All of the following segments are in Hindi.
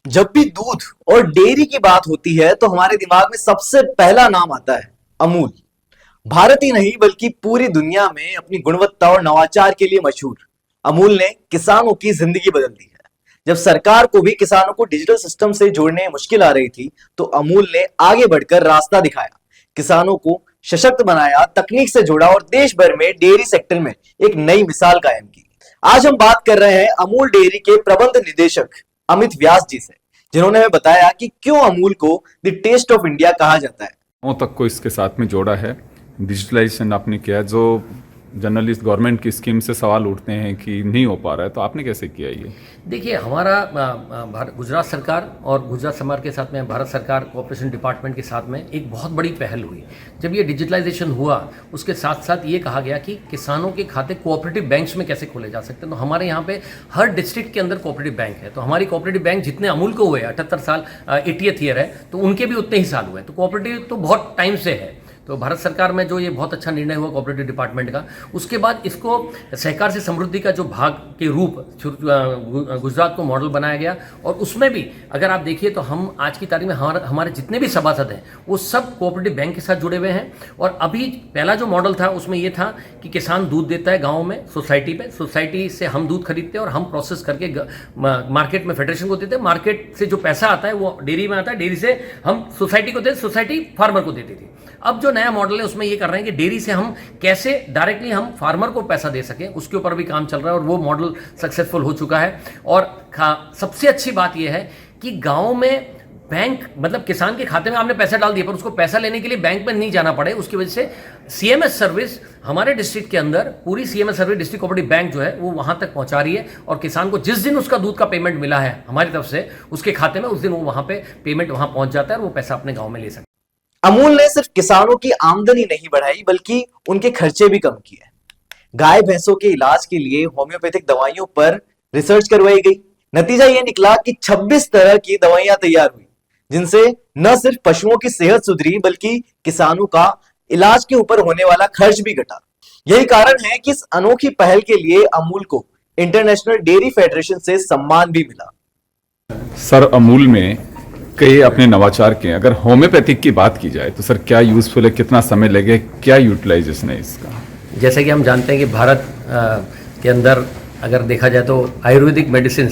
जब भी दूध और डेयरी की बात होती है तो हमारे दिमाग में सबसे पहला नाम आता है अमूल। भारत ही नहीं बल्कि पूरी दुनिया में अपनी गुणवत्ता और नवाचार के लिए मशहूर अमूल ने किसानों की जिंदगी बदल दी है। जब सरकार को भी किसानों को डिजिटल सिस्टम से जोड़ने में मुश्किल आ रही थी तो अमूल ने आगे बढ़कर रास्ता दिखाया, किसानों को सशक्त बनाया, तकनीक से जोड़ा और देश भर में डेयरी सेक्टर में एक नई मिसाल कायम की। आज हम बात कर रहे हैं अमूल डेयरी के प्रबंध निदेशक अमित व्यास जी से, जिन्होंने हमें बताया कि क्यों अमूल को द टेस्ट ऑफ इंडिया कहा जाता है। तक को इसके साथ में जोड़ा है। डिजिटलाइजेशन आपने किया, जो जर्नलिस्ट गवर्नमेंट की स्कीम से सवाल उठते हैं कि नहीं हो पा रहा है, तो आपने कैसे किया ये? देखिए, हमारा गुजरात सरकार और गुजरात समाज के साथ में भारत सरकार कोऑपरेशन डिपार्टमेंट के साथ में एक बहुत बड़ी पहल हुई। जब ये डिजिटलाइजेशन हुआ उसके साथ साथ ये कहा गया कि किसानों के खाते कोऑपरेटिव बैंक्स में कैसे खोले जा सकते हैं। तो हमारे यहाँ पे हर डिस्ट्रिक्ट के अंदर कोऑपरेटिव बैंक है। तो हमारी कोऑपरेटिव बैंक जितने अमूल को हुए 78 साल 80th ईयर है, तो उनके भी उतने ही साल हुए। तो कोऑपरेटिव तो बहुत टाइम से है। तो भारत सरकार में जो ये बहुत अच्छा निर्णय हुआ कोऑपरेटिव डिपार्टमेंट का, उसके बाद इसको सहकार से समृद्धि का जो भाग के रूप गुजरात को मॉडल बनाया गया। और उसमें भी अगर आप देखिए तो हम आज की तारीख में हमारे जितने भी सभासद हैं वो सब कोऑपरेटिव बैंक के साथ जुड़े हुए हैं। और अभी पहला जो मॉडल था उसमें ये था कि किसान दूध देता है गाँव में सोसाइटी पे, सोसाइटी से हम दूध खरीदते हैं और हम प्रोसेस करके मार्केट में फेडरेशन को देते हैं। मार्केट से जो पैसा आता है वो डेयरी में आता है, डेयरी से हम सोसाइटी को देते, सोसाइटी फार्मर को देती थी। अब जो नया मॉडल है उसमें ये कर रहे हैं कि डेयरी से हम कैसे डायरेक्टली हम फार्मर को पैसा दे सकें, उसके ऊपर भी काम चल रहा है और वो मॉडल सक्सेसफुल हो चुका है। और सबसे अच्छी बात यह है कि गांव में बैंक मतलब किसान के खाते में आपने पैसा डाल दिया पर उसको पैसा लेने के लिए बैंक में नहीं जाना पड़े, उसकी वजह से सीएमएस सर्विस हमारे डिस्ट्रिक्ट के अंदर पूरी CMS service district cooperative bank जो है वो वहां तक पहुंचा रही है। और किसान को जिस दिन उसका दूध का पेमेंट मिला है हमारी तरफ से उसके खाते में, उस दिन वो वहां पे पेमेंट वहां पहुंच जाता है और वो पैसा अपने गाँव में ले सकता है। अमूल ने सिर्फ किसानों की आमदनी नहीं बढ़ाई बल्कि उनके खर्चे भी कम किए। गाय भैंसों के इलाज के लिए होम्योपैथिक दवाइयों पर रिसर्च करवाई गई। नतीजा यह निकला कि 26 तरह की दवाइयां तैयार हुई, जिनसे न सिर्फ पशुओं की सेहत सुधरी बल्कि किसानों का इलाज के ऊपर होने वाला खर्च भी घटा। यही कारण है कि इस अनोखी पहल के लिए अमूल को इंटरनेशनल डेयरी फेडरेशन से सम्मान भी मिला। सर, अमूल में कई अपने नवाचार के, अगर होम्योपैथिक की बात की जाए तो सर क्या यूजफुल है, कितना समय लगे, क्या यूटिलाइजेशन है इसका? जैसे कि हम जानते हैं कि भारत के अंदर अगर देखा जाए तो आयुर्वेदिक मेडिसिन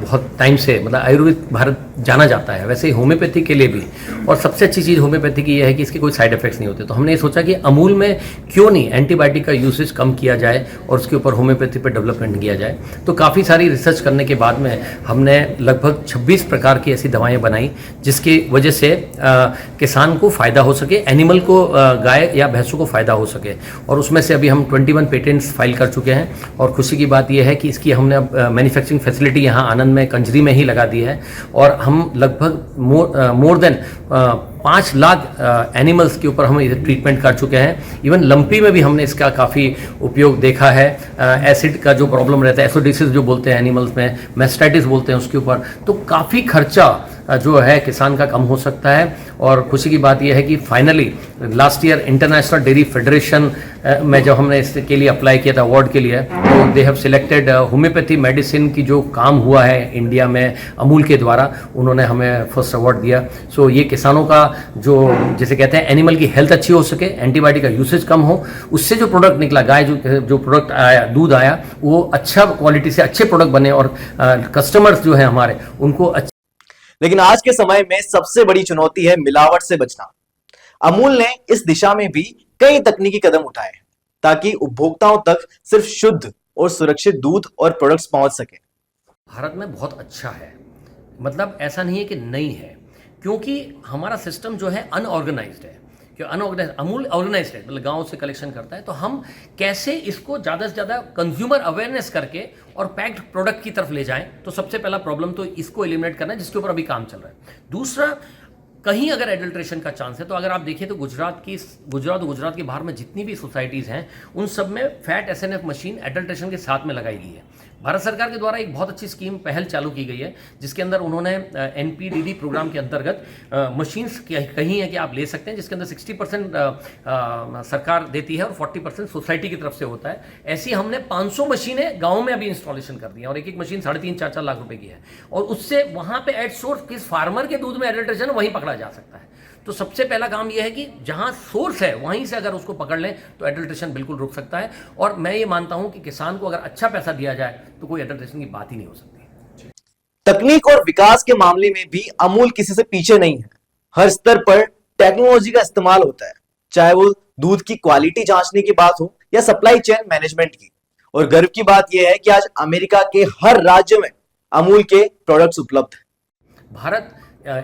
बहुत टाइम से मतलब आयुर्वेद भारत जाना जाता है, वैसे ही होम्योपैथी के लिए भी। और सबसे अच्छी चीज़ होम्योपैथी की यह है कि इसके कोई साइड इफेक्ट्स नहीं होते। तो हमने ये सोचा कि अमूल में क्यों नहीं एंटीबायोटिक का यूसेज कम किया जाए और उसके ऊपर होम्योपैथी पर डेवलपमेंट किया जाए। तो काफ़ी सारी रिसर्च करने के बाद में हमने लगभग 26 प्रकार की ऐसी दवाएँ बनाई जिसकी वजह से किसान को फ़ायदा हो सके, एनिमल को गाय या भैंसों को फ़ायदा हो सके। और उसमें से अभी हम 21 पेटेंट्स फाइल कर चुके हैं। और खुशी की बात यह है कि इसकी हमने मैन्युफैक्चरिंग फैसिलिटी यहाँ आनंद में कंजरी में ही लगा दी है। और हम लगभग मोर देन 5 लाख एनिमल्स के ऊपर हम ट्रीटमेंट कर चुके हैं। इवन लंपी में भी हमने इसका काफ़ी उपयोग देखा है। एसिड का जो प्रॉब्लम रहता है, एसिडिसिस जो बोलते हैं एनिमल्स में, मेस्टाइटिस बोलते हैं उसके ऊपर, तो काफ़ी खर्चा जो है किसान का कम हो सकता है। और खुशी की बात यह है कि finally last year international dairy federation में जब हमने इसके लिए अप्लाई किया था अवार्ड के लिए, तो they have selected homeopathy medicine की जो काम हुआ है इंडिया में अमूल के द्वारा, उन्होंने हमें फर्स्ट अवार्ड दिया। सो ये किसानों का जो जैसे कहते हैं एनिमल की हेल्थ अच्छी हो सके, एंटीबायोटिक का यूसेज कम हो, उससे जो प्रोडक्ट निकला, गाय जो प्रोडक्ट आया, दूध आया, वो अच्छा क्वालिटी से अच्छे प्रोडक्ट बने और कस्टमर्स जो है हमारे उनको। लेकिन आज के समय में सबसे बड़ी चुनौती है मिलावट से बचना। अमूल ने इस दिशा में भी कई तकनीकी कदम उठाए ताकि उपभोक्ताओं तक सिर्फ शुद्ध और सुरक्षित दूध और प्रोडक्ट्स पहुंच सके। भारत में बहुत अच्छा है, मतलब ऐसा नहीं है कि नहीं है, क्योंकि हमारा सिस्टम जो है अनऑर्गेनाइज्ड है। अनऑर्गेनाइज, अमूल ऑर्गेनाइज्ड है, मतलब गांव से कलेक्शन करता है। तो हम कैसे इसको ज़्यादा से ज़्यादा कंज्यूमर अवेयरनेस करके और पैक्ड प्रोडक्ट की तरफ ले जाएं, तो सबसे पहला प्रॉब्लम तो इसको एलिमिनेट करना है, जिसके ऊपर अभी काम चल रहा है। दूसरा, कहीं अगर एडल्ट्रेशन का चांस है तो अगर आप देखिए तो गुजरात और गुजरात के बाहर में जितनी भी सोसाइटीज़ हैं उन सब में फैट एसएनएफ मशीन एडल्ट्रेशन के साथ में लगाई गई है। भारत सरकार के द्वारा एक बहुत अच्छी स्कीम पहल चालू की गई है, जिसके अंदर उन्होंने NPDD प्रोग्राम के अंतर्गत मशीन्स कही है कि आप ले सकते हैं, जिसके अंदर 60% सरकार देती है और 40% सोसाइटी की तरफ से होता है। ऐसी हमने 500 मशीनें गाँव में अभी इंस्टॉलेशन कर दी है और एक एक मशीन 3.5-4 लाख रुपए की है, और उससे वहाँ पे एट सोर्स किस फार्मर के दूध में एडल्ट्रेशन वहीं पकड़ा जा सकता है। तो सबसे पहला काम यह है कि जहां सोर्स है वहीं से अगर उसको पकड़ लें तो एडल्ट्रेशन बिल्कुल रुक सकता है, और मैं ये मानता हूं कि किसान को अगर अच्छा पैसा दिया जाए तो कोई एडल्ट्रेशन की बात ही नहीं हो सकती। तकनीक और विकास के मामले में भी अमूल किसी से पीछे नहीं है। हर स्तर पर टेक्नोलॉजी का इस्तेमाल होता है, चाहे वो दूध की क्वालिटी जांचने की बात हो या सप्लाई चेन मैनेजमेंट की। और गर्व की बात यह है कि आज अमेरिका के हर राज्य में अमूल के प्रोडक्ट्स उपलब्ध हैं। भारत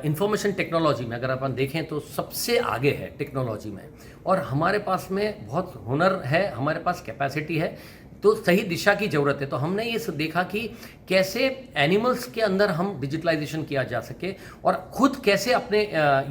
इंफॉर्मेशन टेक्नोलॉजी में अगर अपन देखें तो सबसे आगे है टेक्नोलॉजी में, और हमारे पास में बहुत हुनर है, हमारे पास कैपेसिटी है, तो सही दिशा की ज़रूरत है। तो हमने ये देखा कि कैसे एनिमल्स के अंदर हम डिजिटलाइजेशन किया जा सके और खुद कैसे अपने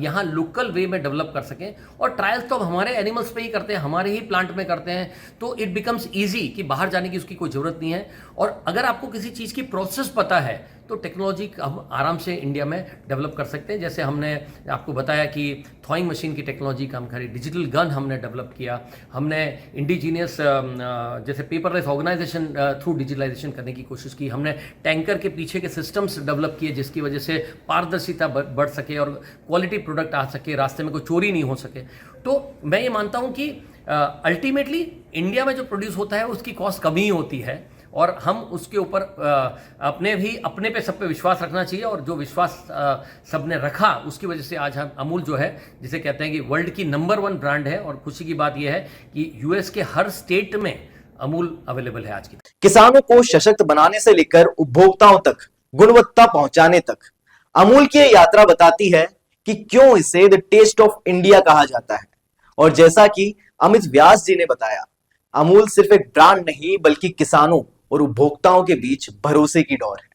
यहाँ लोकल वे में डेवलप कर सकें, और ट्रायल्स तो हमारे एनिमल्स पे ही करते हैं, हमारे ही प्लांट में करते हैं, तो इट बिकम्स ईजी कि बाहर जाने की उसकी कोई ज़रूरत नहीं है। और अगर आपको किसी चीज़ की प्रोसेस पता है तो टेक्नोलॉजी हम आराम से इंडिया में डेवलप कर सकते हैं। जैसे हमने आपको बताया कि थॉइंग मशीन की टेक्नोलॉजी काम करी, डिजिटल गन हमने डेवलप किया, हमने इंडिजीनियस जैसे पेपरलेस ऑर्गेनाइजेशन थ्रू डिजिटलाइजेशन करने की कोशिश की, हमने टैंकर के पीछे के सिस्टम्स डेवलप किए जिसकी वजह से पारदर्शिता बढ़ सके और क्वालिटी प्रोडक्ट आ सके, रास्ते में कोई चोरी नहीं हो सके। तो मैं ये मानता हूँ कि अल्टीमेटली इंडिया में जो प्रोड्यूस होता है उसकी कॉस्ट कम ही होती है, और हम उसके ऊपर अपने पे सब पे विश्वास रखना चाहिए, और जो विश्वास सबने रखा उसकी वजह से आज हम अमूल जो है, जिसे कहते हैं कि वर्ल्ड की नंबर 1 ब्रांड है। और खुशी की बात यह है कि यूएस के हर स्टेट में अमूल अवेलेबल है आज की। किसानों को सशक्त बनाने से लेकर उपभोक्ताओं तक गुणवत्ता पहुंचाने तक अमूल की यात्रा बताती है कि क्यों इसे द टेस्ट ऑफ इंडिया कहा जाता है। और जैसा कि अमित व्यास जी ने बताया, अमूल सिर्फ एक ब्रांड नहीं बल्कि किसानों और उपभोक्ताओं के बीच भरोसे की डोर है।